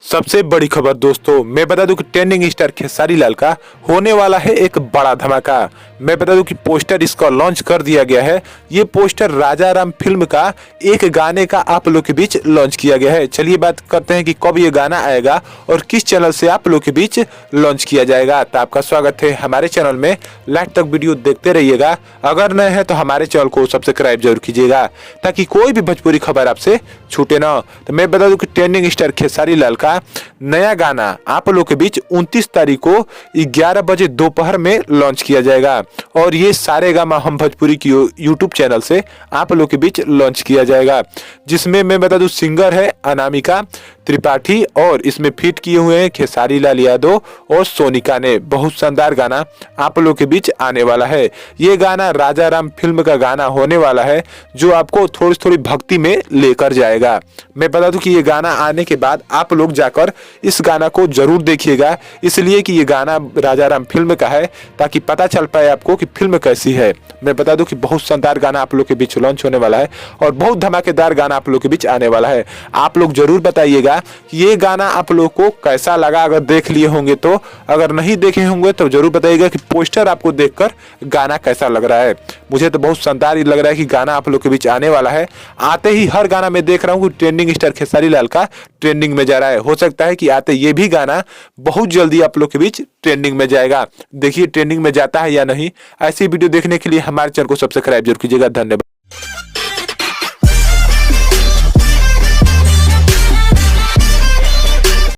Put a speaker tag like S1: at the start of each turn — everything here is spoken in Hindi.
S1: सबसे बड़ी खबर दोस्तों, मैं बता दूं कि ट्रेंडिंग स्टार खेसारी लाल का होने वाला है एक बड़ा धमाका। मैं बता दूं कि पोस्टर इसका लॉन्च कर दिया गया है। ये पोस्टर राजा राम फिल्म का एक गाने का आप लोग के बीच लॉन्च किया गया है। चलिए बात करते हैं कि कब ये गाना आएगा और किस चैनल से आप लोग के बीच लॉन्च किया जाएगा। तो आपका स्वागत है हमारे चैनल में, लास्ट तक वीडियो देखते रहिएगा। अगर नए हैं तो हमारे चैनल को सब्सक्राइब जरूर कीजिएगा ताकि कोई भी भोजपुरी खबर आपसे छूटे ना। तो मैं बता दूं कि ट्रेंडिंग स्टार खेसारी लाल का नया गाना आप लोग के बीच 29 तारीख को 11 बजे दोपहर में लॉन्च किया जाएगा और ये सारेगामा हम भोजपुरी की यूट्यूब चैनल से आप लोग के बीच लॉन्च किया जाएगा, जिसमें मैं बता दूं सिंगर है अनामिका त्रिपाठी और इसमें फिट किए हुए हैं खेसारी लाल यादव और सोनिका ने। बहुत शानदार गाना आप लोग के बीच आने वाला है। ये गाना राजा राम फिल्म का गाना होने वाला है जो आपको थोड़ी थोड़ी भक्ति में लेकर जाएगा। मैं बता दूं कि ये गाना आने के बाद आप लोग जाकर इस गाना को जरूर देखिएगा, इसलिए कि ये गाना राजा राम फिल्म का है ताकि पता चल पाए आपको कि फिल्म कैसी है। मैं बता दूं कि बहुत शानदार गाना आप लोग के बीच लॉन्च होने वाला है और बहुत धमाकेदार गाना आप लोग के बीच आने वाला है। आप लोग जरूर बताइएगा कि ये गाना आप लोग को कैसा लगा। अगर देख लिए होंगे तो, अगर नहीं देखे होंगे तो जरूर बताइएगा कि पोस्टर आपको देखकर गाना कैसा लग रहा है। मुझे तो बहुत शानदार ही लग रहा है कि गाना आप लोग के बीच आने वाला है। आते ही हर गाना मैं देख रहा हूँ कि ट्रेंडिंग स्टार खेसारी लाल का ट्रेंडिंग में जा रहा है। हो सकता है कि आते ये भी गाना बहुत जल्दी आप लोग के बीच ट्रेंडिंग में जाएगा। देखिए ट्रेंडिंग में जाता है या नहीं। ऐसी वीडियो देखने के लिए हमारे चैनल को सब्सक्राइब जरूर कीजिएगा। धन्यवाद।